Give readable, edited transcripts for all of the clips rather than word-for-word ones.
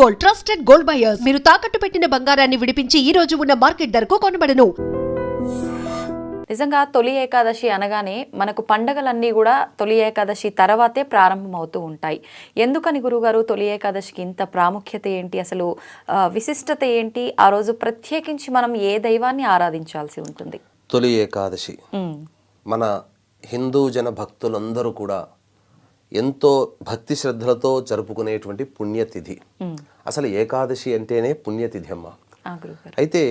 Gold, trusted gold buyers. మీరు తాకట్టు పెట్టిన బంగారాన్ని విడిపించి ఈ రోజు ఉన్న మార్కెట్ ధరకు కొనబడను. నిజంగా తొలి ఏకాదశి అనగానే మనకు పండగలన్నీ కూడా తొలి ఏకాదశి తర్వాతే ప్రారంభమవుతూ ఉంటాయి. ఎందుకని గురుగారు తొలి ఏకాదశికి ఇంత ప్రాముఖ్యత ఏంటి, అసలు విశిష్టత ఏంటి? ఆ రోజు ప్రత్యేకించి మనం ఏ దైవాన్ని ఆరాధించాల్సి ఉంటుంది? తొలి ఏకాదశి మన హిందూ జన భక్తులందరూ కూడా ఎంతో భక్తి శ్రద్ధలతో జరుపుకునేటువంటి పుణ్యతిథి. అసలు ఏకాదశి అంటేనే పుణ్యతిథి అమ్మ. అయితే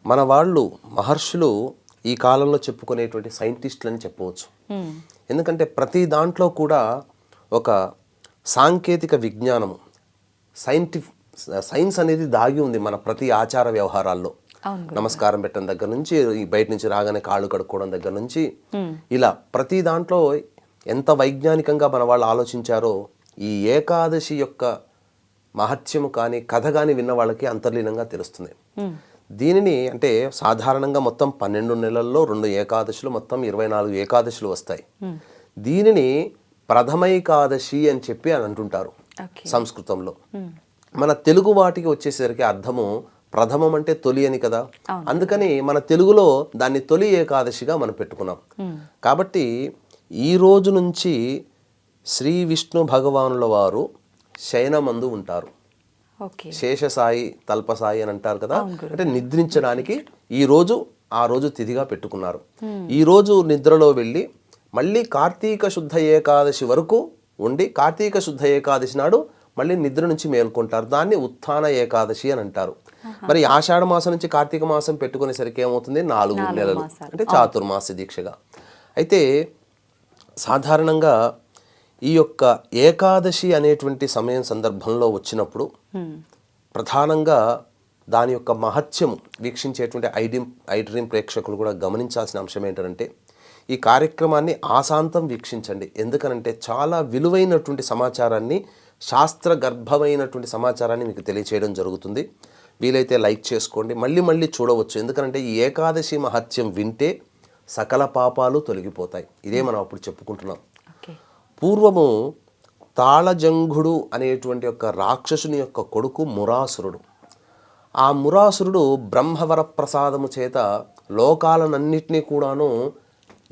మన వాళ్ళు మహర్షులు ఈ కాలంలో చెప్పుకునేటువంటి సైంటిస్టులు అని చెప్పవచ్చు. ఎందుకంటే ప్రతి దాంట్లో కూడా ఒక సాంకేతిక విజ్ఞానము, సైన్స్ అనేది దాగి ఉంది మన ప్రతి ఆచార వ్యవహారాల్లో. నమస్కారం పెట్టడం దగ్గర నుంచి, బయట నుంచి రాగానే కాళ్ళు కడుక్కోవడం దగ్గర నుంచి, ఇలా ప్రతి దాంట్లో ఎంత వైజ్ఞానికంగా మన వాళ్ళు ఆలోచించారో ఈ ఏకాదశి యొక్క మహత్యము కానీ కథ కానీ విన్న వాళ్ళకి అంతర్లీనంగా తెలుస్తుంది. దీనిని అంటే సాధారణంగా మొత్తం 12 నెలల్లో 2 ఏకాదశులు, మొత్తం 24 ఏకాదశులు వస్తాయి. దీనిని ప్రథమైకాదశి అని చెప్పి అని అంటుంటారు సంస్కృతంలో. మన తెలుగు వాటికి వచ్చేసరికి అర్థము ప్రథమం అంటే తొలి అని కదా, అందుకని మన తెలుగులో దాన్ని తొలి ఏకాదశిగా మనం పెట్టుకున్నాం. కాబట్టి ఈ రోజు నుంచి శ్రీ విష్ణు భగవానుల వారు శయనమందు ఉంటారు. శేషసాయి తల్పసాయి అని అంటారు కదా, అంటే నిద్రించడానికి ఆ రోజు తిథిగా పెట్టుకున్నారు. ఈ రోజు నిద్రలో వెళ్ళి మళ్ళీ కార్తీక శుద్ధ ఏకాదశి వరకు ఉండి కార్తీక శుద్ధ ఏకాదశి నాడు మళ్ళీ నిద్ర నుంచి మేల్కొంటారు. దాన్ని ఉత్థాన ఏకాదశి అని అంటారు. మరి ఆషాఢ మాసం నుంచి కార్తీక మాసం పెట్టుకునేసరికి ఏమవుతుంది? 4 నెలలు, అంటే చాతుర్మాస దీక్షగా. అయితే సాధారణంగా ఈ యొక్క ఏకాదశి అనేటువంటి సమయం సందర్భంలో వచ్చినప్పుడు ప్రధానంగా దాని యొక్క మహత్యము వీక్షించేటువంటి ఐడ్రీమ్ ప్రేక్షకులు కూడా గమనించాల్సిన అంశం ఏంటంటే ఈ కార్యక్రమాన్ని ఆశాంతం వీక్షించండి. ఎందుకనంటే చాలా విలువైనటువంటి సమాచారాన్ని, శాస్త్ర గర్భమైనటువంటి సమాచారాన్ని మీకు తెలియచేయడం జరుగుతుంది. వీలైతే లైక్ చేసుకోండి, మళ్ళీ మళ్ళీ చూడవచ్చు. ఎందుకంటే ఈ ఏకాదశి మహత్యం వింటే సకల పాపాలు తొలగిపోతాయి. ఇదే మనం అప్పుడు చెప్పుకుంటున్నాం. పూర్వము తాళజంఘుడు అనేటువంటి యొక్క రాక్షసుని యొక్క కొడుకు మురాసురుడు. ఆ మురాసురుడు బ్రహ్మవర ప్రసాదము చేత లోకాలనన్నిటినీ కూడాను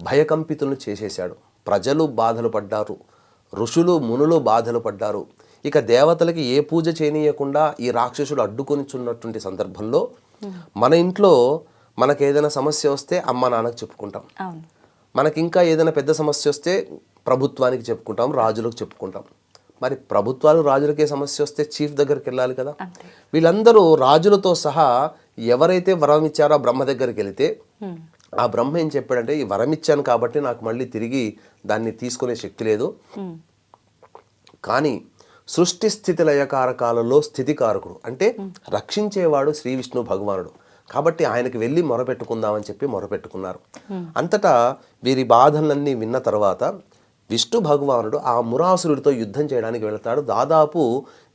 భయకంపితులను చేసేశాడు. ప్రజలు బాధలు పడ్డారు, ఋషులు మునులు బాధలు పడ్డారు. ఇక దేవతలకి ఏ పూజ చేయనీయకుండా ఈ రాక్షసుడు అడ్డుకొనిచున్నటువంటి సందర్భంలో మన ఇంట్లో మనకు ఏదైనా సమస్య వస్తే అమ్మ నాన్నకు చెప్పుకుంటాం, మనకి ఇంకా ఏదైనా పెద్ద సమస్య వస్తే ప్రభుత్వానికి చెప్పుకుంటాం, రాజులకు చెప్పుకుంటాం. మరి ప్రభుత్వాలు రాజులకే సమస్య వస్తే చీఫ్ దగ్గరికి వెళ్ళాలి కదా. వీళ్ళందరూ రాజులతో సహా ఎవరైతే వరం ఇచ్చారో బ్రహ్మ దగ్గరికి వెళితే ఆ బ్రహ్మ ఏం చెప్పాడంటే, ఈ వరం ఇచ్చాను కాబట్టి నాకు మళ్ళీ తిరిగి దాన్ని తీసుకునే శక్తి లేదు, కానీ సృష్టి స్థితి లయకారకాలలో స్థితికారకుడు అంటే రక్షించేవాడు శ్రీ విష్ణు భగవానుడు, కాబట్టి ఆయనకి వెళ్ళి మొరపెట్టుకుందామని చెప్పి మొరపెట్టుకున్నారు. అంతటా వీరి బాధలన్నీ విన్న తర్వాత విష్ణు భగవానుడు ఆ మురాసురుడితో యుద్ధం చేయడానికి వెళతాడు. దాదాపు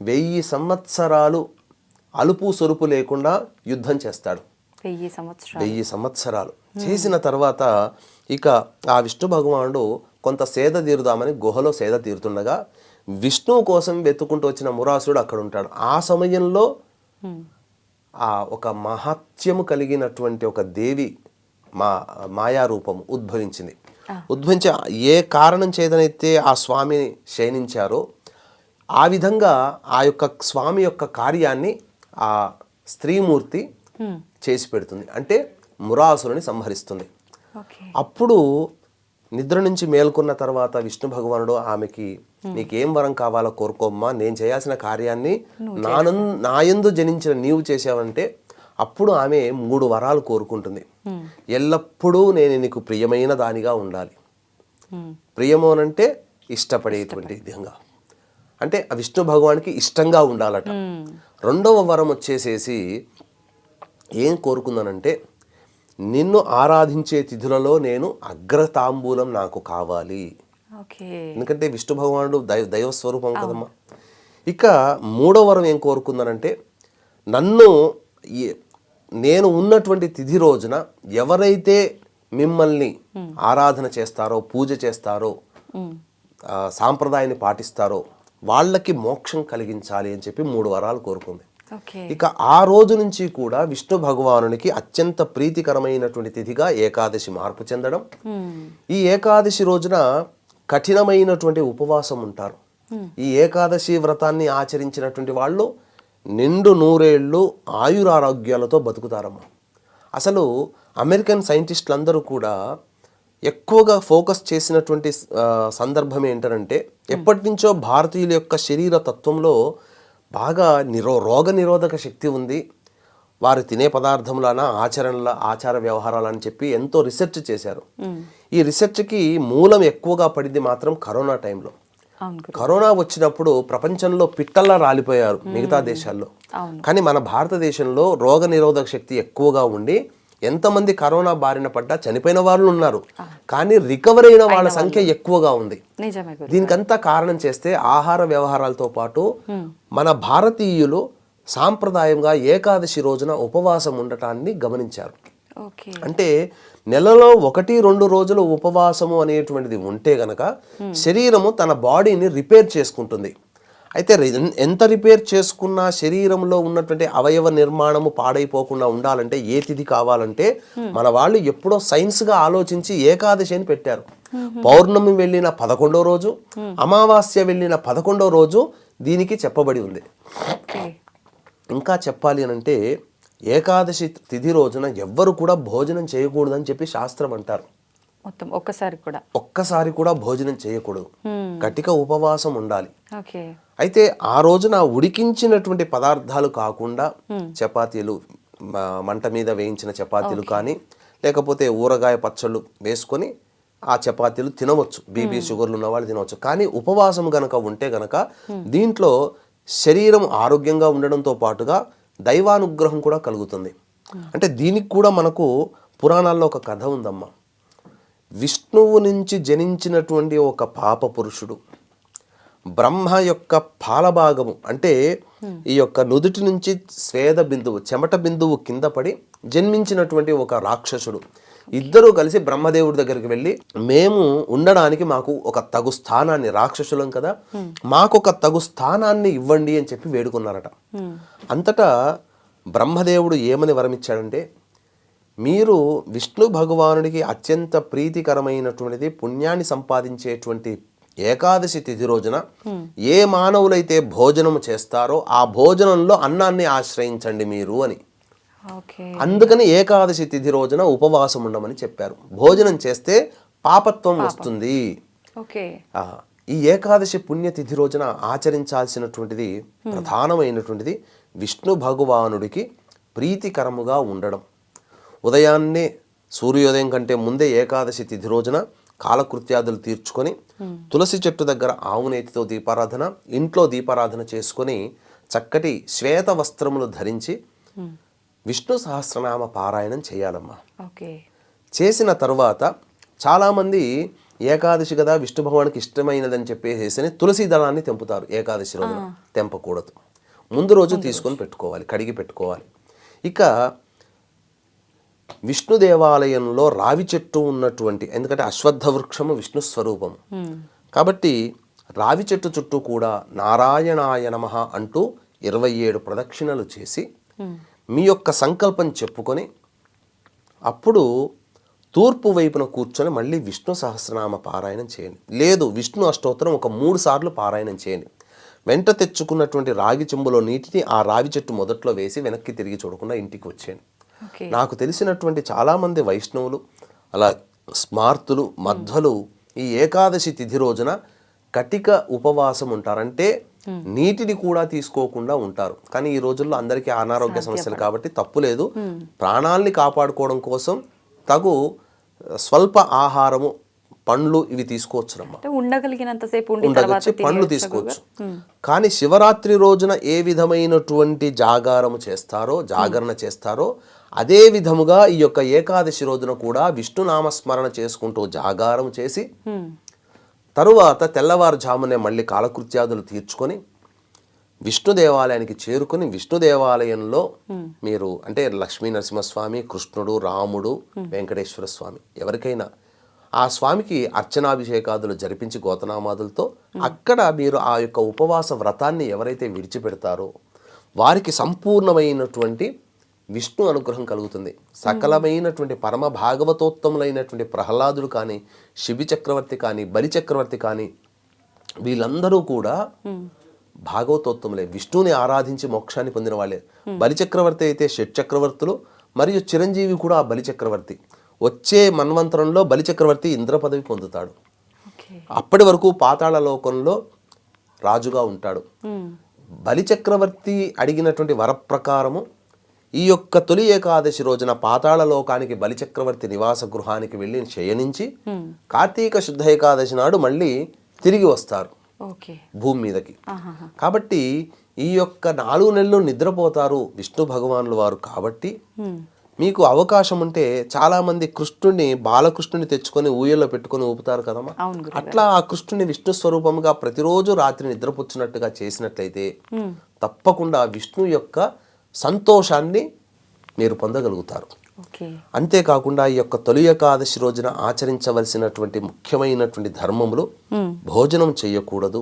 1000 సంవత్సరాలు అలుపు సొరుపు లేకుండా యుద్ధం చేస్తాడు. 1000 సంవత్సరాలు చేసిన తర్వాత ఇక ఆ విష్ణు భగవానుడు కొంత సేద తీరుదామని గుహలో సేద తీరుతుండగా విష్ణువు కోసం వెతుకుంటూ వచ్చిన మురాసురుడు అక్కడ ఉంటాడు. ఆ సమయంలో ఆ ఒక మహత్యము కలిగినటువంటి ఒక దేవి మాయారూపము ఉద్భవించింది. ఉద్భవించి ఏ కారణం చేతనైతే ఆ స్వామి శయనించారో ఆ విధంగా ఆ యొక్క స్వామి యొక్క కార్యాన్ని ఆ స్త్రీమూర్తి చేసి పెడుతుంది, అంటే మురాసురుని సంహరిస్తుంది. అప్పుడు నిద్ర నుంచి మేల్కొన్న తర్వాత విష్ణు భగవానుడు ఆమెకి నీకేం వరం కావాలో కోరుకోమ్మా, నేను చేయాల్సిన కార్యాన్ని నాయందు జనించిన నీవు చేసావంటే అప్పుడు ఆమె 3 వరాలు కోరుకుంటుంది. ఎల్లప్పుడూ నేను నీకు ప్రియమైన దానిగా ఉండాలి. ప్రియము అనంటే ఇష్టపడేటువంటి విధంగా, అంటే ఆ విష్ణు భగవానికి ఇష్టంగా ఉండాలట. 2వ వరం వచ్చేసేసి ఏం కోరుకుందానంటే, నిన్ను ఆరాధించే తిథులలో నేను అగ్రతాంబూలం నాకు కావాలి. ఎందుకంటే విష్ణు భగవానుడు దైవస్వరూపం కదమ్మా. ఇక 3వ వరం ఏం కోరుకుందానంటే, నేను ఉన్నటువంటి తిథి రోజున ఎవరైతే మిమ్మల్ని ఆరాధన చేస్తారో, పూజ చేస్తారో, సాంప్రదాయాన్ని పాటిస్తారో వాళ్ళకి మోక్షం కలిగించాలి అని చెప్పి 3 వరాలు కోరుకుంది. ఓకే. ఇక ఆ రోజు నుంచి కూడా విష్ణు భగవానునికి అత్యంత ప్రీతికరమైనటువంటి తిథిగా ఏకాదశి మార్పు చెందడం. ఈ ఏకాదశి రోజున కఠినమైనటువంటి ఉపవాసం ఉంటారు. ఈ ఏకాదశి వ్రతాన్ని ఆచరించినటువంటి వాళ్ళు నిండు నూరేళ్ళు ఆయురారోగ్యాలతో బతుకుతారమ్మా. అసలు అమెరికన్ సైంటిస్టులు అందరూ కూడా ఎక్కువగా ఫోకస్ చేసినటువంటి సందర్భం ఏంటంటే, ఎప్పటి నుంచో భారతీయుల యొక్క శరీర తత్వంలో బాగా రోగ నిరోధక శక్తి ఉంది, వారు తినే పదార్థములన ఆచార వ్యవహారాలని చెప్పి ఎంతో రీసెర్చ్ చేశారు. ఈ రీసెర్చ్కి మూలం ఎక్కువగా పడింది మాత్రం కరోనా టైంలో. కరోనా వచ్చినప్పుడు ప్రపంచంలో పిట్టల్లా రాలిపోయారు మిగతా దేశాల్లో. కానీ మన భారతదేశంలో రోగ నిరోధక శక్తి ఎక్కువగా ఉండి ఎంతమంది కరోనా బారిన పడ్డా చనిపోయిన వాళ్ళు ఉన్నారు, కానీ రికవర్ అయిన వాళ్ళ సంఖ్య ఎక్కువగా ఉంది. దీనికంతా కారణం చేస్తే ఆహార వ్యవహారాలతో పాటు మన భారతీయులు సాంప్రదాయంగా ఏకాదశి రోజున ఉపవాసం ఉండటాన్ని గమనించారు. అంటే నెలలో 1-2 రోజులు ఉపవాసము అనేటువంటిది ఉంటే గనక శరీరము తన బాడీని రిపేర్ చేసుకుంటుంది. అయితే ఎంత రిపేర్ చేసుకున్నా శరీరంలో ఉన్నటువంటి అవయవ నిర్మాణము పాడైపోకుండా ఉండాలంటే ఏ తిథి కావాలంటే మన వాళ్ళు ఎప్పుడో సైన్స్గా ఆలోచించి ఏకాదశి అని పెట్టారు. పౌర్ణమి వెళ్ళిన 11వ రోజు, అమావాస్య వెళ్ళిన 11వ రోజు దీనికి చెప్పబడి ఉంది. ఇంకా చెప్పాలి అనంటే ఏకాదశి తిథి రోజున ఎవ్వరు కూడా భోజనం చేయకూడదని చెప్పి శాస్త్రం అంటారు. మొత్తం ఒక్కసారి కూడా భోజనం చేయకూడదు, కటిక ఉపవాసం ఉండాలి. అయితే ఆ రోజున ఉడికించినటువంటి పదార్థాలు కాకుండా చపాతీలు, మంట మీద వేయించిన చపాతీలు కానీ లేకపోతే ఊరగాయ పచ్చళ్ళు వేసుకొని ఆ చపాతీలు తినవచ్చు. బీపీ షుగర్లు ఉన్న వాళ్ళు తినవచ్చు. కానీ ఉపవాసం గనక ఉంటే గనక దీంట్లో శరీరం ఆరోగ్యంగా ఉండడంతో పాటుగా దైవానుగ్రహం కూడా కలుగుతుంది. అంటే దీనికి కూడా మనకు పురాణాల్లో ఒక కథ ఉందమ్మా. విష్ణువు నుంచి జనించినటువంటి ఒక పాప పురుషుడు బ్రహ్మ యొక్క పాలభాగము అంటే ఈ యొక్క నుదుటి నుంచి స్వేద బిందువు, చెమట బిందువు కింద పడి జన్మించినటువంటి ఒక రాక్షసుడు. ఇద్దరూ కలిసి బ్రహ్మదేవుడి దగ్గరికి వెళ్ళి, మేము ఉండడానికి మాకు ఒక తగు స్థానాన్ని, రాక్షసులం కదా, మాకు ఒక తగు స్థానాన్ని ఇవ్వండి అని చెప్పి వేడుకున్నారట. అంతటా బ్రహ్మదేవుడు ఏమని వరమిచ్చాడంటే, మీరు విష్ణు భగవానుడికి అత్యంత ప్రీతికరమైనటువంటిది పుణ్యాన్ని సంపాదించేటువంటి ఏకాదశి తిథి రోజున ఏ మానవులైతే భోజనము చేస్తారో ఆ భోజనంలో అన్నాన్ని ఆశ్రయించండి మీరు అని. అందుకని ఏకాదశి తిథి రోజున ఉపవాసం ఉండమని చెప్పారు. భోజనం చేస్తే పాపత్వం వస్తుంది. ఈ ఏకాదశి పుణ్యతిథి రోజున ఆచరించాల్సినటువంటిది ప్రధానమైనటువంటిది విష్ణు భగవానుడికి ప్రీతికరముగా ఉండడం. ఉదయాన్నే సూర్యోదయం కంటే ముందే ఏకాదశి తిథి రోజున కాలకృత్యాదులు తీర్చుకొని తులసి చెట్టు దగ్గర ఆవునేతితో దీపారాధన, ఇంట్లో దీపారాధన చేసుకొని చక్కటి శ్వేత వస్త్రములు ధరించి విష్ణు సహస్రనామ పారాయణం చేయాలమ్మా. చేసిన తరువాత చాలామంది ఏకాదశి కదా విష్ణు భగవానికి ఇష్టమైనదని చెప్పేసి తులసి దళాన్ని తెంపుతారు. ఏకాదశి రోజున తెంపకూడదు, ముందు రోజు తీసుకొని పెట్టుకోవాలి, కడిగి పెట్టుకోవాలి. ఇక విష్ణు దేవాలయంలో రావి చెట్టు ఉన్నటువంటి, ఎందుకంటే అశ్వత్థ వృక్షము విష్ణు స్వరూపము కాబట్టి రావి చెట్టు చుట్టూ కూడా నారాయణాయ నమః అంటూ 27 ప్రదక్షిణలు చేసి మీ యొక్క సంకల్పం చెప్పుకొని అప్పుడు తూర్పు వైపున కూర్చొని మళ్ళీ విష్ణు సహస్రనామ పారాయణం చేయండి. లేదు విష్ణు అష్టోత్తరం ఒక 3 సార్లు పారాయణం చేయండి. వెంట తెచ్చుకున్నటువంటి రాగి చెంబులో నీటిని ఆ రావి చెట్టు మొదట్లో వేసి వెనక్కి తిరిగి చూడకుండా ఇంటికి వచ్చేయండి. నాకు తెలిసినటువంటి చాలామంది వైష్ణవులు, అలా స్మార్తులు, మధ్వలు ఈ ఏకాదశి తిథి రోజున కటిక ఉపవాసం ఉంటారంటే నీటిని కూడా తీసుకోకుండా ఉంటారు. కానీ ఈ రోజుల్లో అందరికీ అనారోగ్య సమస్యలు కాబట్టి తప్పులేదు. ప్రాణాల్ని కాపాడుకోవడం కోసం తగు స్వల్ప ఆహారము, పండ్లు ఇవి తీసుకోవచ్చునమ్మా. ఉండగలిగినంతసేపు పండ్లు తీసుకోవచ్చు. కానీ శివరాత్రి రోజున ఏ విధమైనటువంటి జాగరణ చేస్తారో అదే విధముగా ఈ యొక్క ఏకాదశి రోజున కూడా విష్ణు నామస్మరణ చేసుకుంటూ జాగారం చేసి తరువాత తెల్లవారుజామునే మళ్ళీ కాలకృత్యాదులు తీర్చుకొని విష్ణు దేవాలయానికి చేరుకొని విష్ణు దేవాలయంలో మీరు అంటే లక్ష్మీ నరసింహస్వామి, కృష్ణుడు, రాముడు, వెంకటేశ్వర స్వామి ఎవరికైనా ఆ స్వామికి అర్చనాభిషేకాదులు జరిపించి గోతనామాదులతో అక్కడ మీరు ఆ యొక్క ఉపవాస వ్రతాన్ని ఎవరైతే విడిచిపెడతారో వారికి సంపూర్ణమైనటువంటి విష్ణు అనుగ్రహం కలుగుతుంది. సకలమైనటువంటి పరమ భాగవతోత్తములైనటువంటి ప్రహ్లాదుడు కానీ, శిబి చక్రవర్తి కానీ, బలి చక్రవర్తి కానీ వీళ్ళందరూ కూడా భాగవతోత్తములే, విష్ణుని ఆరాధించి మోక్షాన్ని పొందిన వాళ్ళే. బలి చక్రవర్తి అయితే షట్ చక్రవర్తులు, మరియు చిరంజీవి కూడా ఆ బలి చక్రవర్తి. వచ్చే మన్వంతరంలో బలి చక్రవర్తి ఇంద్ర పదవి పొందుతాడు. అప్పటి వరకు పాతాళ లోకంలో రాజుగా ఉంటాడు. బలి చక్రవర్తి అడిగినటువంటి వరప్రకారము ఈ యొక్క తొలి ఏకాదశి రోజున పాతాళ లోకానికి బలి చక్రవర్తి నివాస గృహానికి వెళ్ళి శయనించి కార్తీక శుద్ధ ఏకాదశి నాడు మళ్ళీ తిరిగి వస్తారు భూమి మీదకి. కాబట్టి ఈ యొక్క 4 నెలలు నిద్రపోతారు విష్ణు భగవానుల వారు. కాబట్టి మీకు అవకాశం ఉంటే చాలా మంది కృష్ణుడిని, బాలకృష్ణుని తెచ్చుకొని ఊయల్లో పెట్టుకొని ఊపుతారు కదమ్మా. అట్లా ఆ కృష్ణుని విష్ణు స్వరూపంగా ప్రతిరోజు రాత్రి నిద్రపుచ్చినట్టుగా చేసినట్లయితే తప్పకుండా విష్ణు యొక్క సంతోషాన్ని మీరు పొందగలుగుతారు. అంతేకాకుండా ఈ యొక్క తొలి ఏకాదశి రోజున ఆచరించవలసినటువంటి ముఖ్యమైనటువంటి ధర్మములు భోజనం చేయకూడదు,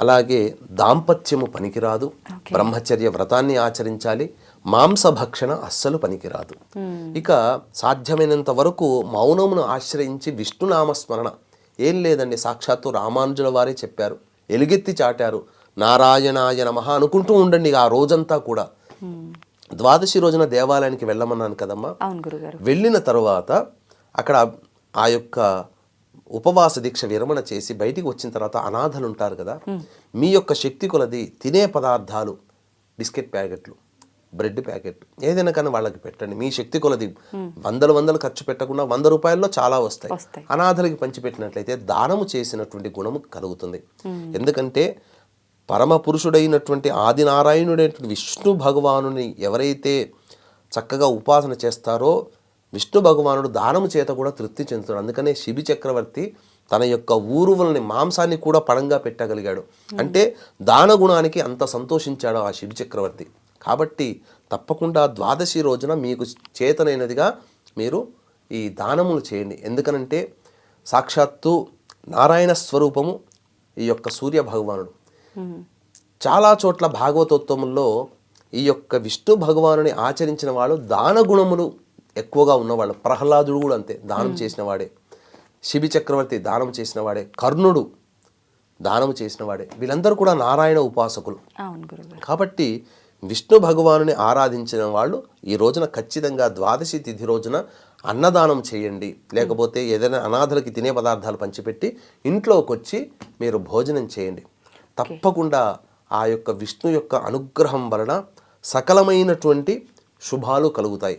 అలాగే దాంపత్యము పనికిరాదు, బ్రహ్మచర్య వ్రతాన్ని ఆచరించాలి, మాంసభక్షణ అస్సలు పనికిరాదు. ఇక సాధ్యమైనంత వరకు మౌనమును ఆశ్రయించి విష్ణునామస్మరణ. ఏం లేదండి, సాక్షాత్తు రామానుజుల వారే చెప్పారు, ఎలుగెత్తి చాటారు, నారాయణాయ నమః అనుకుంటూ ఉండండి ఆ రోజంతా కూడా. ద్వాదశి రోజున దేవాలయానికి వెళ్ళమన్నాను కదమ్మా. వెళ్ళిన తర్వాత అక్కడ ఆ యొక్క ఉపవాస దీక్ష విరమణ చేసి బయటికి వచ్చిన తర్వాత అనాథలు ఉంటారు కదా, మీ యొక్క శక్తి కొలది తినే పదార్థాలు, బిస్కెట్ ప్యాకెట్లు, బ్రెడ్ ప్యాకెట్ ఏదైనా కానీ వాళ్ళకి పెట్టండి. మీ శక్తి కొలది వందలు ఖర్చు పెట్టకుండా 100 రూపాయల్లో చాలా వస్తాయి. అనాథలకి పంచిపెట్టినట్లయితే దానము చేసినటువంటి గుణము కలుగుతుంది. ఎందుకంటే పరమ పురుషుడైనటువంటి ఆదినారాయణుడైనటువంటి విష్ణు భగవానుని ఎవరైతే చక్కగా ఉపాసన చేస్తారో విష్ణు భగవానుడు దానము చేత కూడా తృప్తి చెందుతాడు. అందుకనే శిబి చక్రవర్తి తన యొక్క ఊరువులని మాంసాన్ని కూడా పడంగా పెట్టగలిగాడు. అంటే దాన గుణానికి అంత సంతోషించాడు ఆ శిబి చక్రవర్తి. కాబట్టి తప్పకుండా ద్వాదశి రోజున మీకు చేతనైనదిగా మీరు ఈ దానములు చేయండి. ఎందుకనంటే సాక్షాత్తు నారాయణ స్వరూపము ఈ యొక్క సూర్య భగవానుడు. చాలా చోట్ల భాగవతోత్తముల్లో ఈ యొక్క విష్ణు భగవానుని ఆచరించిన వాళ్ళు దాన గుణములు ఎక్కువగా ఉన్నవాళ్ళు. ప్రహ్లాదుడు కూడా అంతే, దానం చేసిన వాడే. శిబి చక్రవర్తి దానం చేసిన వాడే. కర్ణుడు దానం చేసిన వాడే. వీళ్ళందరూ కూడా నారాయణ ఉపాసకులు. కాబట్టి విష్ణు భగవానుని ఆరాధించిన వాళ్ళు ఈ రోజున ఖచ్చితంగా ద్వాదశి తిథి రోజున అన్నదానం చేయండి. లేకపోతే ఏదైనా అనాథలకి తినే పదార్థాలు పంచిపెట్టి ఇంట్లోకి వచ్చి మీరు భోజనం చేయండి. తప్పకుండా ఆ యొక్క విష్ణు యొక్క అనుగ్రహం వలన సకలమైనటువంటి శుభాలు కలుగుతాయి.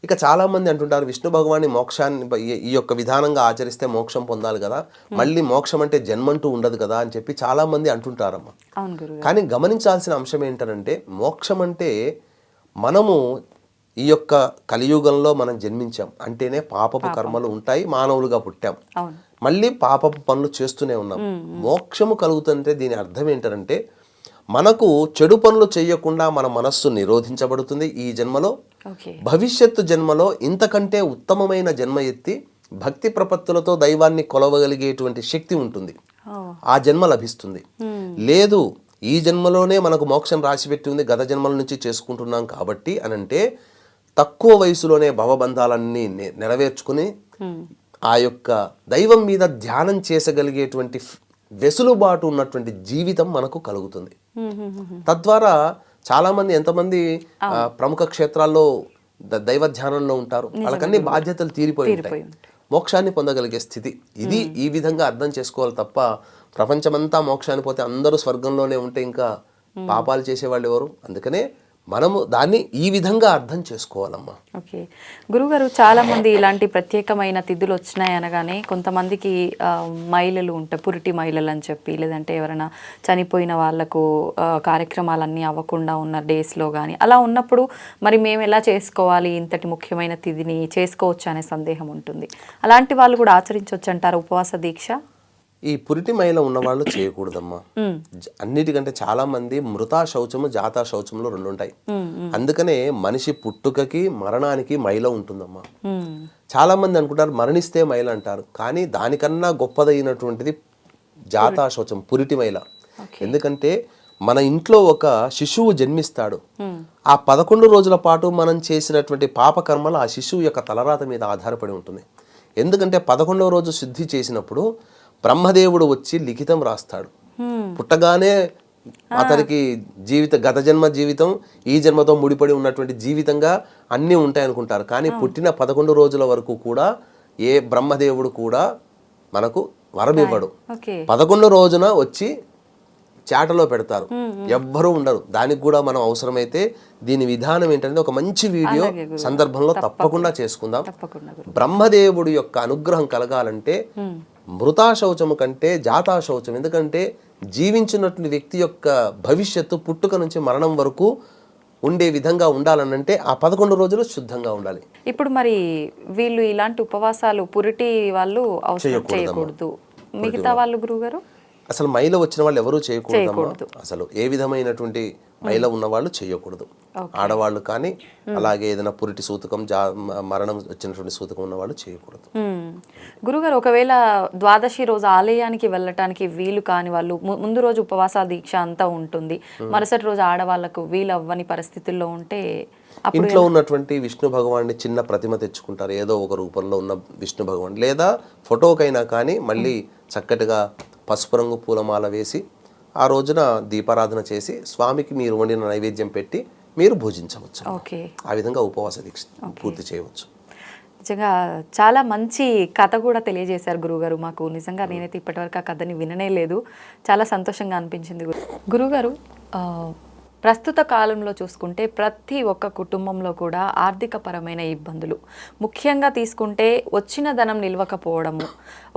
ఇక చాలామంది అంటుంటారు విష్ణు భగవాన్ని మోక్షాన్ని ఈ యొక్క విధానంగా ఆచరిస్తే మోక్షం పొందాలి కదా, మళ్ళీ మోక్షం అంటే జన్మంటూ ఉండదు కదా అని చెప్పి చాలామంది అంటుంటారమ్మా. కానీ గమనించాల్సిన అంశం ఏంటంటే మోక్షం అంటే మనము ఈ యొక్క కలియుగంలో మనం జన్మించాం అంటేనే పాపపు కర్మలు ఉంటాయి, మానవులుగా పుట్టాం, మళ్ళీ పాపపు పనులు చేస్తూనే ఉన్నాం. మోక్షము కలుగుతుంటే దీని అర్థం ఏంటంటే మనకు చెడు పనులు చేయకుండా మన మనస్సు నిరోధించబడుతుంది ఈ జన్మలో. భవిష్యత్తు జన్మలో ఇంతకంటే ఉత్తమమైన జన్మ ఎత్తి భక్తి ప్రపత్తులతో దైవాన్ని కొలవగలిగేటువంటి శక్తి ఉంటుంది, ఆ జన్మ లభిస్తుంది. లేదు ఈ జన్మలోనే మనకు మోక్షం రాసిపెట్టి ఉంది, గత జన్మల నుంచి చేసుకుంటున్నాం కాబట్టి అనంటే తక్కువ వయసులోనే భవబంధాలన్నీ నెరవేర్చుకుని ఆ యొక్క దైవం మీద ధ్యానం చేసగలిగేటువంటి వెసులుబాటు ఉన్నటువంటి జీవితం మనకు కలుగుతుంది. తద్వారా చాలామంది ఎంతమంది ప్రముఖ క్షేత్రాల్లో దైవ ధ్యానంలో ఉంటారు, వాళ్ళకన్నీ బాధ్యతలు తీరిపోయి ఉంటాయి, మోక్షాన్ని పొందగలిగే స్థితి ఇది. ఈ విధంగా అర్థం చేసుకోవాలి తప్ప ప్రపంచమంతా మోక్షాన్ని పోతే అందరూ స్వర్గంలోనే ఉంటే ఇంకా పాపాలు చేసేవాళ్ళు ఎవరు? అందుకనే మనము దాన్ని ఈ విధంగా అర్థం చేసుకోవాలమ్మా. ఓకే గురుగారు, చాలామంది ఇలాంటి ప్రత్యేకమైన తిథులు వచ్చినాయి అనగానే కొంతమందికి మహిళలు ఉంటాయి, పురిటి మహిళలు అని చెప్పి, లేదంటే ఎవరైనా చనిపోయిన వాళ్ళకు కార్యక్రమాలన్నీ అవ్వకుండా ఉన్న డేస్లో కానీ అలా ఉన్నప్పుడు మరి మేము ఎలా చేసుకోవాలి, ఇంతటి ముఖ్యమైన తిథిని చేసుకోవచ్చు అనే సందేహం ఉంటుంది. అలాంటి వాళ్ళు కూడా ఆచరించవచ్చు అంటారు ఉపవాస దీక్ష? ఈ పురిటి మైల ఉన్న వాళ్ళు చేయకూడదమ్మా. అన్నిటికంటే చాలా మంది మృతా శౌచము జాతా శౌచంలో రెండు ఉంటాయి. అందుకనే మనిషి పుట్టుకకి మరణానికి మైల ఉంటుందమ్మా. చాలా మంది అనుకుంటారు మరణిస్తే మైల అంటారు, కానీ దానికన్నా గొప్పదైనటువంటిది జాతా శౌచం, పురిటి మైల. ఎందుకంటే మన ఇంట్లో ఒక శిశువు జన్మిస్తాడు, ఆ 11 రోజుల పాటు మనం చేసినటువంటి పాపకర్మలు ఆ శిశువు యొక్క తలరాత మీద ఆధారపడి ఉంటుంది. ఎందుకంటే 11వ రోజు శుద్ధి చేసినప్పుడు బ్రహ్మదేవుడు వచ్చి లిఖితం రాస్తాడు. పుట్టగానే అతనికి గత జన్మ జీవితం ఈ జన్మతో ముడిపడి ఉన్నటువంటి జీవితంగా అన్నీ ఉంటాయి అనుకుంటారు, కానీ పుట్టిన 11 రోజుల వరకు కూడా ఏ బ్రహ్మదేవుడు కూడా మనకు వరం ఇవ్వడు. 11 రోజున వచ్చి చాటలో పెడతారు, ఎవ్వరూ ఉండరు. దానికి కూడా మనం అవసరమైతే దీని విధానం ఏంటంటే ఒక మంచి వీడియో సందర్భంలో తప్పకుండా చేసుకుందాం. బ్రహ్మదేవుడి యొక్క అనుగ్రహం కలగాలంటే మృతా శౌచము కంటే జాతా శౌచం, ఎందుకంటే జీవించినటువంటి వ్యక్తి యొక్క భవిష్యత్తు పుట్టుక నుంచి మరణం వరకు ఉండే విధంగా ఉండాలనంటే ఆ 11 రోజులు శుద్ధంగా ఉండాలి. ఇప్పుడు మరి వీళ్ళు ఇలాంటి ఉపవాసాలు పురిటి వాళ్ళు అవసరం చేయకూడదు, మిగతా వాళ్ళు గురుగారు? అసలు మైల వచ్చిన వాళ్ళు ఎవరూ చేయకూడదు. అసలు ఏ విధమైనటువంటి మైల ఉన్న వాళ్ళు చేయకూడదు. ఆడవాళ్ళు కానీ అలాగే ఏదైనా పురిటి సూతకం మరణం వచ్చినటువంటి సూతకం ఉన్న వాళ్ళు చేయకూడదు. గురుగారు, ఒకవేళ ద్వాదశి రోజు ఆలయానికి వెళ్ళటానికి వీలు కాని వాళ్ళు, ముందు రోజు ఉపవాస దీక్ష అంతా ఉంటుంది, మరుసటి రోజు ఆడవాళ్లకు వీలు అవ్వని పరిస్థితుల్లో ఉంటే ఇంట్లో ఉన్నటువంటి విష్ణు భగవాన్ని చిన్న ప్రతిమ తెచ్చుకుంటారు, ఏదో ఒక రూపంలో ఉన్న విష్ణు భగవాన్, లేదా ఫోటోకైనా కానీ మళ్ళీ చక్కటిగా పసుపు రంగు పూలమాల వేసి ఆ రోజున దీపారాధన చేసి స్వామికి మీరు వండిన నైవేద్యం పెట్టి మీరు భుజించవచ్చు. ఆ విధంగా ఉపవాస దీక్ష పూర్తి చేయవచ్చు. నిజంగా చాలా మంచి కథ కూడా తెలియజేశారు గురుగారు మాకు. నిజంగా నేనైతే ఇప్పటివరకు ఆ కథని విననే లేదు, చాలా సంతోషంగా అనిపించింది. గురుగారు, ప్రస్తుత కాలంలో చూసుకుంటే ప్రతి ఒక్క కుటుంబంలో కూడా ఆర్థికపరమైన ఇబ్బందులు, ముఖ్యంగా తీసుకుంటే వచ్చిన ధనం నిలవకపోవడము.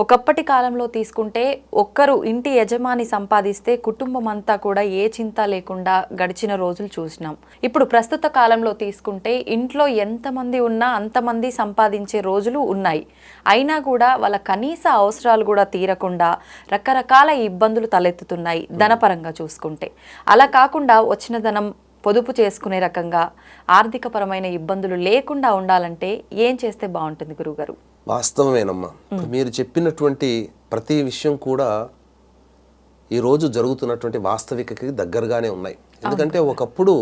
ఒకప్పటి కాలంలో తీసుకుంటే ఒక్కరు ఇంటి యజమాని సంపాదిస్తే కుటుంబం అంతా కూడా ఏ చింత లేకుండా గడిచిన రోజులు చూసినాం. ఇప్పుడు ప్రస్తుత కాలంలో తీసుకుంటే ఇంట్లో ఎంతమంది ఉన్నా అంతమంది సంపాదించే రోజులు ఉన్నాయి. అయినా కూడా వాళ్ళ కనీస అవసరాలు కూడా తీరకుండా రకరకాల ఇబ్బందులు తలెత్తుతున్నాయి ధనపరంగా చూసుకుంటే. అలా కాకుండా వచ్చిన ధనం పొదుపు చేసుకునే రకంగా ఆర్థికపరమైన ఇబ్బందులు లేకుండా ఉండాలంటే ఏం చేస్తే బాగుంటుంది గురుగారు? వాస్తవమేనమ్మా, మీరు చెప్పినటువంటి ప్రతి విషయం కూడా ఈరోజు జరుగుతున్నటువంటి వాస్తవికకి దగ్గరగానే ఉన్నాయి. ఎందుకంటే ఒకప్పుడు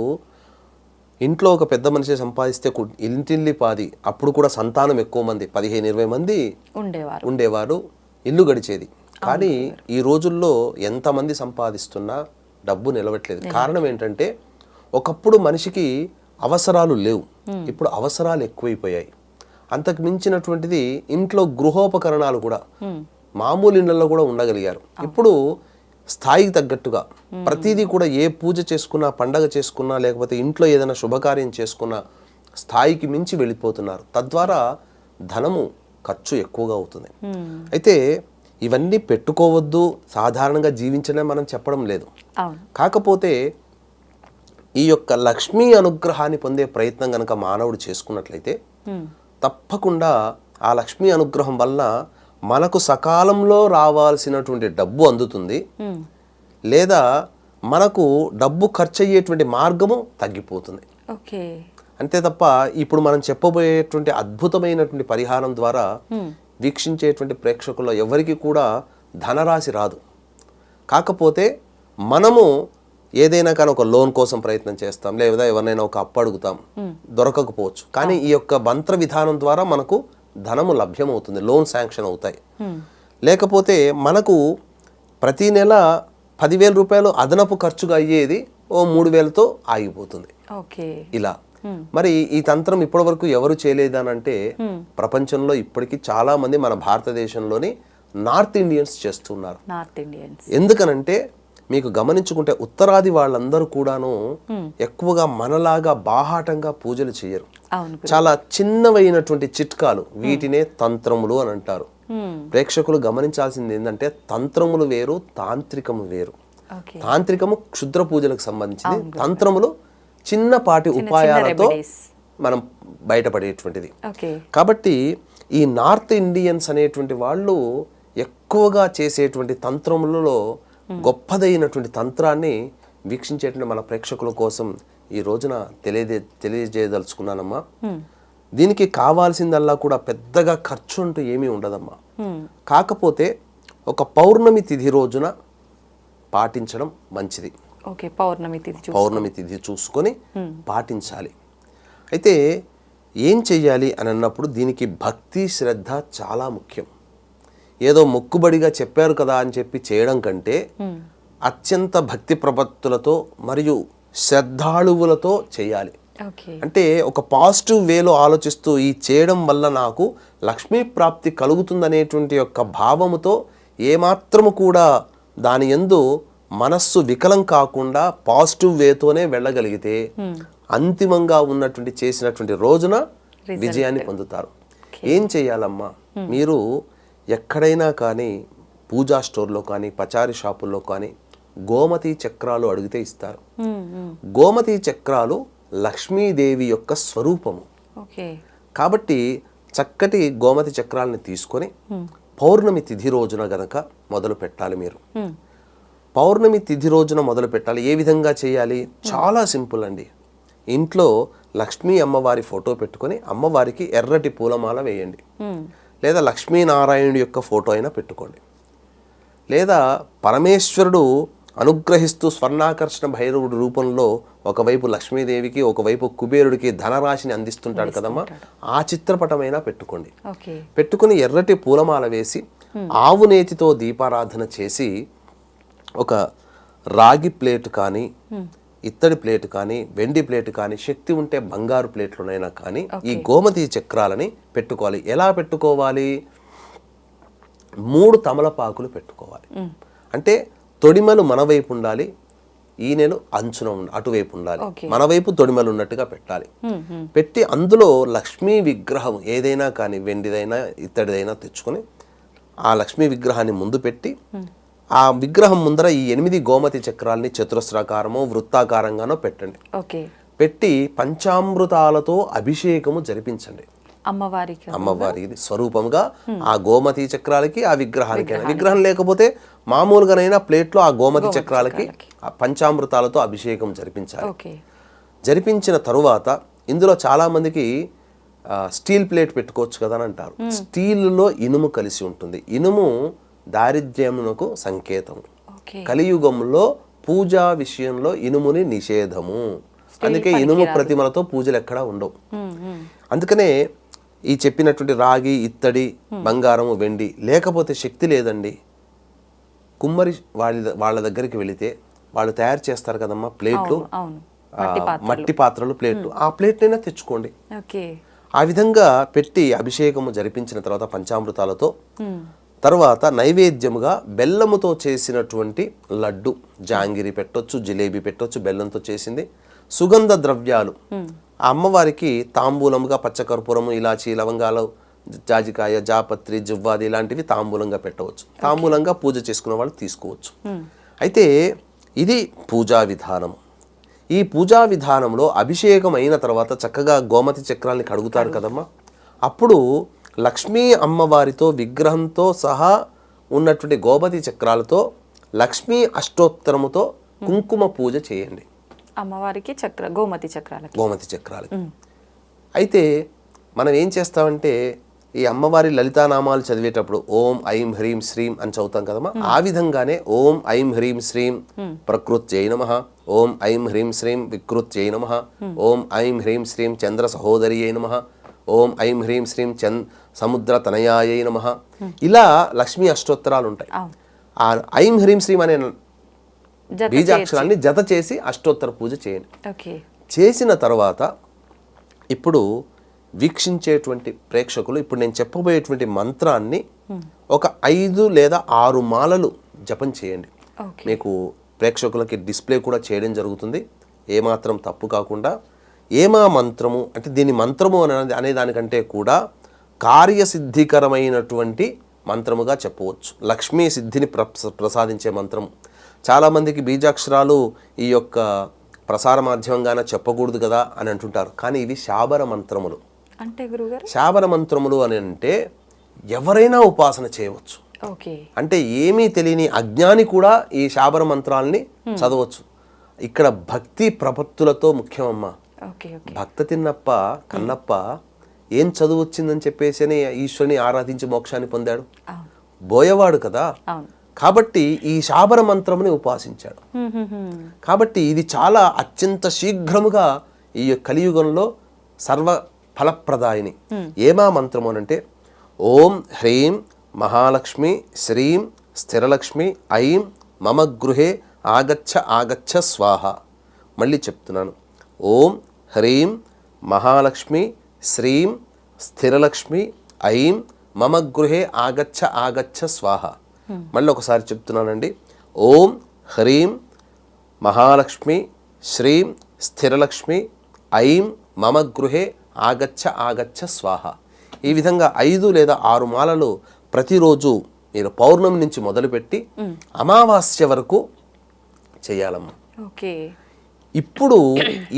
ఇంట్లో ఒక పెద్ద మనిషి సంపాదిస్తే ఇంటిల్లి పాది, అప్పుడు కూడా సంతానం ఎక్కువ మంది 15-20 మంది ఉండేవారు, ఇల్లు గడిచేది. కానీ ఈ రోజుల్లో ఎంతమంది సంపాదిస్తున్నా డబ్బు నిలవట్లేదు. కారణం ఏంటంటే ఒకప్పుడు మనిషికి అవసరాలు లేవు, ఇప్పుడు అవసరాలు ఎక్కువైపోయాయి. అంతకు మించినటువంటిది ఇంట్లో గృహోపకరణాలు కూడా మామూలు ఇళ్లలో కూడా ఉండగలిగారు. ఇప్పుడు స్థాయికి తగ్గట్టుగా ప్రతిదీ కూడా ఏ పూజ చేసుకున్నా, పండగ చేసుకున్నా, లేకపోతే ఇంట్లో ఏదైనా శుభకార్యం చేసుకున్నా స్థాయికి మించి వెళ్ళిపోతున్నారు. తద్వారా ధనము ఖర్చు ఎక్కువగా అవుతుంది. అయితే ఇవన్నీ పెట్టుకోవద్దు, సాధారణంగా జీవించనే మనం చెప్పడం లేదు. కాకపోతే ఈ యొక్క లక్ష్మీ అనుగ్రహాన్ని పొందే ప్రయత్నం కనుక మానవుడు చేసుకున్నట్లయితే తప్పకుండా ఆ లక్ష్మీ అనుగ్రహం వల్ల మనకు సకాలంలో రావాల్సినటువంటి డబ్బు అందుతుంది, లేదా మనకు డబ్బు ఖర్చు అయ్యేటువంటి మార్గము తగ్గిపోతుంది. అంతే తప్ప ఇప్పుడు మనం చెప్పబోయేటువంటి అద్భుతమైనటువంటి పరిహారం ద్వారా వీక్షించేటువంటి ప్రేక్షకుల్లో ఎవరికి కూడా ధనరాశి రాదు. కాకపోతే మనము ఏదైనా కానీ ఒక లోన్ కోసం ప్రయత్నం చేస్తాం, లేదా ఎవరినైనా ఒక అప్పు అడుగుతాం, దొరకకపోవచ్చు. కానీ ఈ యొక్క మంత్ర విధానం ద్వారా మనకు ధనము లభ్యమవుతుంది, లోన్ శాంక్షన్ అవుతాయి. లేకపోతే మనకు ప్రతి నెల 10,000 రూపాయలు అదనపు ఖర్చుగా అయ్యేది ఓ 3,000తో ఆగిపోతుంది. ఇలా మరి ఈ తంత్రం ఇప్పటి వరకు ఎవరు చేయలేదనంటే ప్రపంచంలో ఇప్పటికీ చాలా మంది మన భారతదేశంలోని నార్త్ ఇండియన్స్ చేస్తున్నారు. ఎందుకనంటే మీకు గమనించుకుంటే ఉత్తరాది వాళ్ళందరూ కూడాను ఎక్కువగా మనలాగా బాహాటంగా పూజలు చేయరు. చాలా చిన్నవైనటువంటి చిట్కాలు, వీటినే తంత్రములు అని అంటారు. ప్రేక్షకులు గమనించాల్సింది ఏంటంటే తంత్రములు వేరు, తాంత్రికము వేరు. తాంత్రికము క్షుద్ర పూజలకు సంబంధించింది, తంత్రములు చిన్నపాటి ఉపాయాలతో మనం బయటపడేటువంటిది. కాబట్టి ఈ నార్త్ ఇండియన్స్ అనేటువంటి వాళ్ళు ఎక్కువగా చేసేటువంటి తంత్రములలో గొప్పదైనటువంటి తంత్రాన్ని వీక్షించేటువంటి మన ప్రేక్షకుల కోసం ఈ రోజున తెలియజేయదలుచుకున్నానమ్మా. దీనికి కావాల్సిందల్లా కూడా పెద్దగా ఖర్చు అంటూ ఏమీ ఉండదమ్మా. కాకపోతే ఒక పౌర్ణమి తిథి రోజున పాటించడం మంచిది. ఓకే, పౌర్ణమి తిథి చూసుకొని పాటించాలి. అయితే ఏం చెయ్యాలి అని అన్నప్పుడు దీనికి భక్తి శ్రద్ధ చాలా ముఖ్యం. ఏదో మొక్కుబడిగా చెప్పారు కదా అని చెప్పి చేయడం కంటే అత్యంత భక్తి ప్రపత్తులతో మరియు శ్రద్ధాళువులతో చేయాలి. అంటే ఒక పాజిటివ్ వేలో ఆలోచిస్తూ ఈ చేయడం వల్ల నాకు లక్ష్మీ ప్రాప్తి కలుగుతుందనేటువంటి యొక్క భావముతో ఏమాత్రము కూడా దాని యందు మనస్సు వికలం కాకుండా పాజిటివ్ వేతోనే వెళ్ళగలిగితే అంతిమంగా ఉన్నటువంటి చేసినటువంటి రోజున విజయాన్ని పొందుతారు. ఏం చేయాలమ్మా, మీరు ఎక్కడైనా కానీ పూజా స్టోర్లో కానీ పచారీ షాపుల్లో కానీ గోమతి చక్రాలు అడిగితే ఇస్తారు. గోమతి చక్రాలు లక్ష్మీదేవి యొక్క స్వరూపము. కాబట్టి చక్కటి గోమతి చక్రాలని తీసుకొని పౌర్ణమి తిథి రోజున గనక మొదలు పెట్టాలి. మీరు పౌర్ణమి తిథి రోజున మొదలు పెట్టాలి. ఏ విధంగా చేయాలి? చాలా సింపుల్ అండి. ఇంట్లో లక్ష్మీ అమ్మవారి ఫోటో పెట్టుకొని అమ్మవారికి ఎర్రటి పూలమాల వేయండి. లేదా లక్ష్మీనారాయణుడి యొక్క ఫోటో అయినా పెట్టుకోండి. లేదా పరమేశ్వరుడు అనుగ్రహిస్తూ స్వర్ణాకర్షణ భైరవుడి రూపంలో ఒకవైపు లక్ష్మీదేవికి ఒకవైపు కుబేరుడికి ధనరాశిని అందిస్తుంటాడు కదమ్మా, ఆ చిత్రపటమైనా పెట్టుకోండి. పెట్టుకుని ఎర్రటి పూలమాల వేసి ఆవు నేతితో దీపారాధన చేసి ఒక రాగి ప్లేట్ కానీ ఇత్తడి ప్లేట్ కానీ వెండి ప్లేట్ కానీ శక్తి ఉంటే బంగారు ప్లేట్లునైనా కానీ ఈ గోమతి చక్రాలని పెట్టుకోవాలి. ఎలా పెట్టుకోవాలి? 3 తమలపాకులు పెట్టుకోవాలి. అంటే తొడిమలు మన వైపు ఉండాలి, ఈనెలు అంచున అటువైపు ఉండాలి. మన వైపు తొడిమలు ఉన్నట్టుగా పెట్టాలి. పెట్టి అందులో లక్ష్మీ విగ్రహం ఏదైనా కానీ వెండిదైనా ఇత్తడిదైనా తెచ్చుకొని ఆ లక్ష్మీ విగ్రహాన్ని ముందు పెట్టి ఆ విగ్రహం ముందర ఈ 8 గోమతి చక్రాలని చతురస్రాకారమో వృత్తాకారంగానో పెట్టండి. పెట్టి పంచామృతాలతో అభిషేకము జరిపించండి. అమ్మవారికి స్వరూపంగా ఆ గోమతి చక్రాలకి ఆ విగ్రహానికి. విగ్రహం లేకపోతే మామూలుగానైనా ప్లేట్లో ఆ గోమతి చక్రాలకి పంచామృతాలతో అభిషేకం జరిపించాలి. జరిపించిన తరువాత ఇందులో చాలా మందికి స్టీల్ ప్లేట్ పెట్టుకోవచ్చు కదా అని అంటారు. స్టీల్లో ఇనుము కలిసి ఉంటుంది. ఇనుము దారిద్ర్యమునకు సంకేతం. కలియుగంలో పూజా విషయంలో ఇనుముని నిషేధము. అందుకే ఇనుము ప్రతిమలతో పూజలు ఎక్కడా ఉండవు. అందుకనే ఈ చెప్పినటువంటి రాగి ఇత్తడి బంగారము వెండి లేకపోతే శక్తి లేదండి, కుమ్మరి వాళ్ళ దగ్గరికి వెళితే వాళ్ళు తయారు చేస్తారు కదమ్మా ప్లేట్లు, మట్టి పాత్రలు ప్లేట్లు, ఆ ప్లేట్నైనా తెచ్చుకోండి. ఆ విధంగా పెట్టి అభిషేకము జరిపించిన తర్వాత పంచామృతాలతో తర్వాత నైవేద్యముగా బెల్లముతో చేసినటువంటి లడ్డు, జాంగిరి పెట్టొచ్చు, జిలేబీ పెట్టొచ్చు, బెల్లంతో చేసింది. సుగంధ ద్రవ్యాలు ఆ అమ్మవారికి తాంబూలముగా పచ్చకర్పూరము, ఇలాచి, లవంగాలు, జాజికాయ, జాపత్రి, జువ్వాది ఇలాంటివి తాంబూలంగా పెట్టవచ్చు. తాంబూలంగా పూజ చేసుకునే వాళ్ళు తీసుకోవచ్చు. అయితే ఇది పూజా విధానం. ఈ పూజా విధానంలో అభిషేకం అయిన తర్వాత చక్కగా గోమతి చక్రాల్ని కడుగుతారు కదమ్మా. అప్పుడు లక్ష్మీ అమ్మవారితో విగ్రహంతో సహా ఉన్నటువంటి గోమతి చక్రాలతో లక్ష్మీ అష్టోత్తరముతో కుంకుమ పూజ చేయండి అమ్మవారికి. గోమతి చక్రాలకి. అయితే మనం ఏం చేస్తామంటే ఈ అమ్మవారి లలితానామాలు చదివేటప్పుడు ఓం ఐం హ్రీం శ్రీం అని చదువుతాం కదమ్మా. ఆ విధంగానే ఓం ఐం హ్రీం శ్రీం ప్రకృత్యై నమః, ఓం ఐం హ్రీం శ్రీం వికృత్యై నమః, ఓం ఐం హ్రీం శ్రీం చంద్ర సహోదర్యై నమః, ఓం ఐం హ్రీం శ్రీం సముద్ర తనయాయై నమః, ఇలా లక్ష్మీ అష్టోత్తరాలు ఉంటాయి. ఆ ఐం హ్రీం శ్రీం అనే బీజాక్షరాన్ని జత చేసి అష్టోత్తర పూజ చేయండి. చేసిన తర్వాత ఇప్పుడు వీక్షించేటువంటి ప్రేక్షకులు ఇప్పుడు నేను చెప్పబోయేటువంటి మంత్రాన్ని ఒక 5 లేదా 6 మాలలు జపం చేయండి. మీకు ప్రేక్షకులకి డిస్ప్లే కూడా చేయడం జరుగుతుంది, ఏమాత్రం తప్పు కాకుండా. ఏమా మంత్రము అంటే దీని మంత్రము అనే దానికంటే కూడా కార్యసిద్ధికరమైనటువంటి మంత్రముగా చెప్పవచ్చు. లక్ష్మీ సిద్ధిని ప్రసాదించే మంత్రము. చాలామందికి బీజాక్షరాలు ఈ యొక్క ప్రసార మాధ్యమంగానే చెప్పకూడదు కదా అని అంటుంటారు, కానీ ఇవి శాబర మంత్రములు. అంటే గురుగారు, శాబర మంత్రములు అని అంటే ఎవరైనా ఉపాసన చేయవచ్చు. ఓకే. అంటే ఏమీ తెలియని అజ్ఞాని కూడా ఈ శాబర మంత్రాలని చదవచ్చు. ఇక్కడ భక్తి ప్రపత్తులతో ముఖ్యమమ్మా. ఓకే. ఓకే. భక్త తిన్నప్ప కన్నప్ప ఏం చదువు వచ్చిందని చెప్పేసి ఈశ్వరుని ఆరాధించి మోక్షాన్ని పొందాడు. అవును. బోయవాడు కదా, అవును. కాబట్టి ఈ శాబర మంత్రముని ఉపాసించాడు. కాబట్టి ఇది చాలా అత్యంత శీఘ్రముగా ఈ కలియుగంలో సర్వ ఫలప్రదాయిని. ఏమా మంత్రము అనంటే ఓం హ్రీం మహాలక్ష్మి శ్రీం స్థిరలక్ష్మి ఐం మమ గృహే ఆగచ్చ ఆగచ్చ స్వాహ. మళ్ళీ చెప్తున్నాను, ఓం హ్రీం మహాలక్ష్మి శ్రీం స్థిరలక్ష్మి ఐం మమ గృహే ఆగచ్చ ఆగచ్చ స్వాహ. మళ్ళీ ఒకసారి చెప్తున్నానండి, ఓం హ్రీం మహాలక్ష్మి శ్రీం స్థిరలక్ష్మి ఐం మమ గృహే ఆగచ్చ ఆగచ్చ స్వాహ. ఈ విధంగా 5 లేదా 6 మాలలు ప్రతిరోజు మీరు పౌర్ణమి నుంచి మొదలుపెట్టి అమావాస్య వరకు చేయాలమ్మా. ఓకే. ఇప్పుడు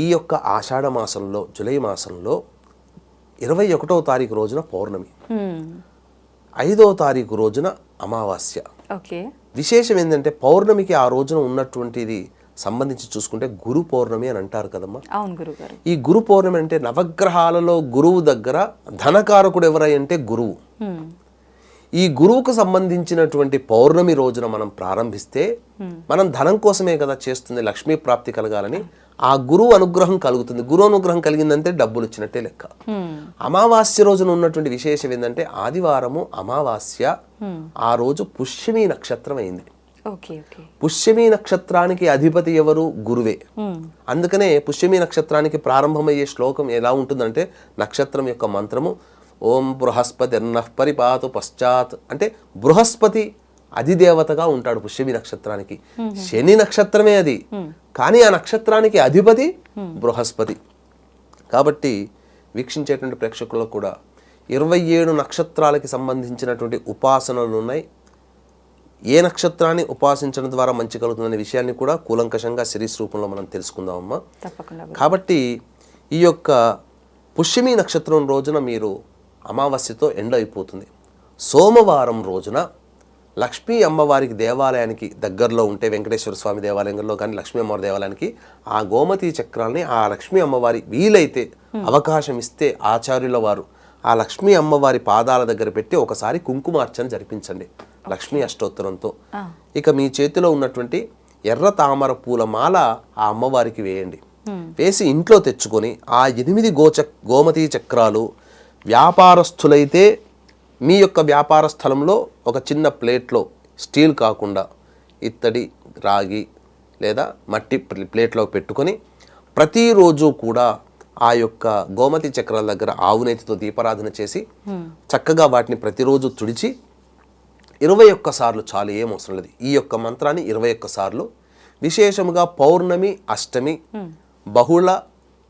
ఈ యొక్క ఆషాఢ మాసంలో జూలై మాసంలో 21వ తారీఖు రోజున పౌర్ణమి, 5వ తారీఖు రోజున అమావాస్య. ఓకే. విశేషం ఏంటంటే పౌర్ణమికి ఆ రోజున ఉన్నటువంటిది సంబంధించి చూసుకుంటే గురు పౌర్ణమి అని అంటారు కదమ్మా. అవును గురుగారు. ఈ గురు పౌర్ణమి అంటే నవగ్రహాలలో గురువు దగ్గర ధనకారకుడు ఎవరై అంటే గురువు. ఈ గురువుకు సంబంధించినటువంటి పౌర్ణమి రోజున మనం ప్రారంభిస్తే మనం ధనం కోసమే కదా చేస్తుంది, లక్ష్మీ ప్రాప్తి కలగాలని. ఆ గురువు అనుగ్రహం కలుగుతుంది. గురువు అనుగ్రహం కలిగిందంటే డబ్బులు వచ్చినట్టే లెక్క. అమావాస్య రోజున ఉన్నటువంటి విశేషం ఏంటంటే ఆదివారము అమావాస్య, ఆ రోజు పుష్యమి నక్షత్రం అయింది. పుష్యమి నక్షత్రానికి అధిపతి ఎవరు? గురువే. అందుకనే పుష్యమి నక్షత్రానికి ప్రారంభమయ్యే శ్లోకం ఎలా ఉంటుందంటే నక్షత్రం యొక్క మంత్రము ఓం బృహస్పతి పరిపాతు పశ్చాత్. అంటే బృహస్పతి అధిదేవతగా ఉంటాడు పుష్యమి నక్షత్రానికి. శని నక్షత్రమే అది, కానీ ఆ నక్షత్రానికి అధిపతి బృహస్పతి. కాబట్టి వీక్షించేటువంటి ప్రేక్షకులకు కూడా 27 నక్షత్రాలకి సంబంధించినటువంటి ఉపాసనలు ఉన్నాయి. ఏ నక్షత్రాన్ని ఉపాసించడం ద్వారా మంచి కలుగుతుందనే విషయాన్ని కూడా కూలంకషంగా సిరీస్ రూపంలో మనం తెలుసుకుందామమ్మా. కాబట్టి ఈ యొక్క పుష్యమి నక్షత్రం రోజున మీరు అమావాస్యతో ఎండ్ అయిపోతుంది. సోమవారం రోజున లక్ష్మీ అమ్మవారికి దేవాలయానికి దగ్గరలో ఉంటే వెంకటేశ్వర స్వామి దేవాలయంలో కానీ లక్ష్మీ అమ్మవారి దేవాలయానికి ఆ గోమతీ చక్రాల్ని ఆ లక్ష్మీ అమ్మవారి వీలైతే అవకాశం ఇస్తే ఆచార్యుల వారు ఆ లక్ష్మీ అమ్మవారి పాదాల దగ్గర పెట్టి ఒకసారి కుంకుమార్చన జరిపించండి లక్ష్మీ అష్టోత్తరంతో. ఇక మీ చేతిలో ఉన్నటువంటి ఎర్ర తామర పూల మాల ఆ అమ్మవారికి వేయండి. వేసి ఇంట్లో తెచ్చుకొని ఆ 8 గోమతీ చక్రాలు వ్యాపారస్తులైతే మీ యొక్క వ్యాపార స్థలంలో ఒక చిన్న ప్లేట్లో, స్టీల్ కాకుండా ఇత్తడి, రాగి లేదా మట్టి ప్లేట్లో పెట్టుకొని ప్రతిరోజు కూడా ఆ యొక్క గోమతి చక్రాల దగ్గర ఆవునేతితో దీపారాధన చేసి చక్కగా వాటిని ప్రతిరోజు తుడిచి 21 సార్లు చాలు, ఏం అవసరం లేదు. ఈ యొక్క మంత్రాన్ని 21 సార్లు విశేషముగా పౌర్ణమి, అష్టమి, బహుళ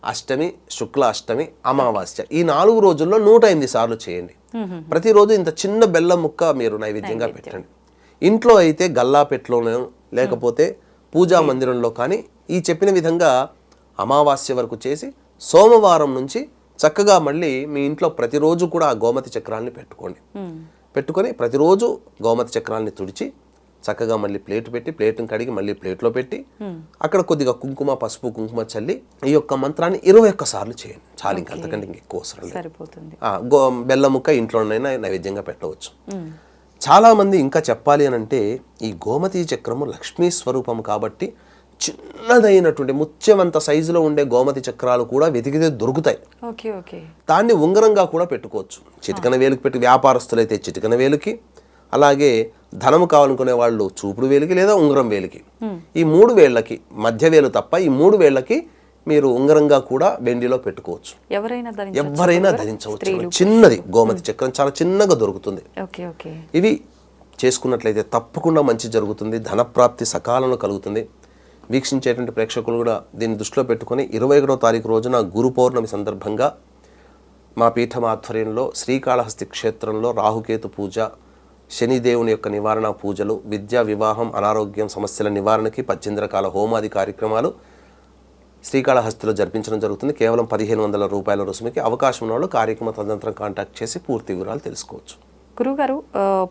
అష్టమి, శుక్ల అష్టమి, అమావాస్య ఈ 4 రోజుల్లో 108 సార్లు చేయండి. ప్రతిరోజు ఇంత చిన్న బెల్లం ముక్క మీరు నైవేద్యంగా పెట్టండి. ఇంట్లో అయితే గల్లాపెట్టులోనో లేకపోతే పూజా మందిరంలో కానీ ఈ చెప్పిన విధంగా అమావాస్య వరకు చేసి సోమవారం నుంచి చక్కగా మళ్ళీ మీ ఇంట్లో ప్రతిరోజు కూడా ఆ గోమతి చక్రాన్ని పెట్టుకొని ప్రతిరోజు గోమతి చక్రాన్ని తుడిచి చక్కగా మళ్ళీ ప్లేట్ పెట్టి ప్లేట్ని కడిగి మళ్ళీ ప్లేట్లో పెట్టి అక్కడ కొద్దిగా కుంకుమ, పసుపు, కుంకుమ చల్లి ఈ యొక్క మంత్రాన్ని 21 సార్లు చేయండి. చాలు, ఇంకంతకంటే ఇంకెక్కువ అవసరం లేదు. బెల్లం ముక్క ఇంట్లోనైనా నైవేద్యంగా పెట్టవచ్చు. చాలా మంది ఇంకా చెప్పాలి అని అంటే ఈ గోమతీ చక్రము లక్ష్మీ స్వరూపం కాబట్టి చిన్నదైనటువంటి ముత్యమంత సైజులో ఉండే గోమతి చక్రాలు కూడా వెతికితే దొరుకుతాయి. దాన్ని ఉంగరంగా కూడా పెట్టుకోవచ్చు. చిటికన వేలుకి పెట్టి, వ్యాపారస్తులైతే చిటికన వేలుకి, అలాగే ధనము కావాలనుకునే వాళ్ళు చూపుడు వేలికి లేదా ఉంగరం వేలికి, ఈ 3 వేళ్ళకి, మధ్య వేలు తప్ప ఈ 3 వేళ్ళకి మీరు ఉంగరంగా కూడా వెండిలో పెట్టుకోవచ్చు. ఎవరైనా ధరించవచ్చు. చిన్నది గోమతి చక్రం చాలా చిన్నగా దొరుకుతుంది. ఇవి చేసుకున్నట్లయితే తప్పకుండా మంచి జరుగుతుంది, ధనప్రాప్తి సకాలంలో కలుగుతుంది. వీక్షించేటువంటి ప్రేక్షకులు కూడా దీన్ని దృష్టిలో పెట్టుకొని 21వ తారీఖు రోజున గురు పౌర్ణమి సందర్భంగా మా పీఠం ఆధ్వర్యంలో శ్రీకాళహస్తి క్షేత్రంలో రాహుకేతు పూజ, శనిదేవుని యొక్క నివారణ పూజలు, విద్య, వివాహం, అనారోగ్యం సమస్యల నివారణకి 18 రకాల హోమాది కార్యక్రమాలు శ్రీకాళహస్తిలో జరిపించడం జరుగుతుంది. కేవలం 1500 రూపాయల రుసుముకి. అవకాశం ఉన్న వాళ్ళు కార్యక్రమ తదనంతరం కాంటాక్ట్ చేసి పూర్తి వివరాలు తెలుసుకోవచ్చు. గురుగారు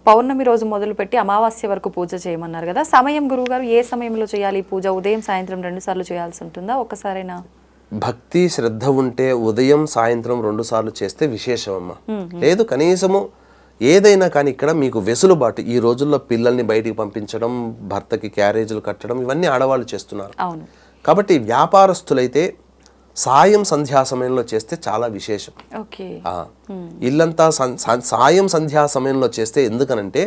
పౌర్ణమి రోజు మొదలుపెట్టి అమావాస్య వరకు పూజ చేయమన్నారు కదా, సమయం గురుగారు ఏ సమయంలో చేయాలి పూజ? ఉదయం సాయంత్రం 2 సార్లు చేయాల్సి ఉంటుందా, ఒక్కసారైనా? భక్తి శ్రద్ధ ఉంటే ఉదయం సాయంత్రం 2 సార్లు చేస్తే విశేషం అమ్మా. లేదు కనీసము ఏదైనా కానీ ఇక్కడ మీకు వెసులుబాటు, ఈ రోజుల్లో పిల్లల్ని బయటికి పంపించడం, భర్తకి క్యారేజీలు కట్టడం, ఇవన్నీ ఆడవాళ్ళు చేస్తున్నారు. అవును. కాబట్టి వ్యాపారస్తులైతే సాయం సంధ్యా సమయంలో చేస్తే చాలా విశేషం. ఓకే. ఇల్లంతా సాయం సంధ్యా సమయంలో చేస్తే, ఎందుకనంటే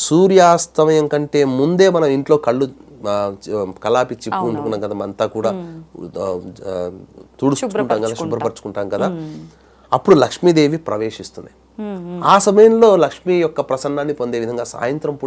సూర్యాస్తమయం కంటే ముందే మనం ఇంట్లో కలాపిచ్చి పూనుకున్నాం కదా, అంతా కూడా తుడుచుకుంటాం కదా, శుభ్రపరచుకుంటాం కదా, అప్పుడు లక్ష్మీదేవి ప్రవేశిస్తుంది. ఆ సమయంలో లక్ష్మి యొక్క ప్రసన్నాన్ని పొందే విధంగా సాయంత్రం పూట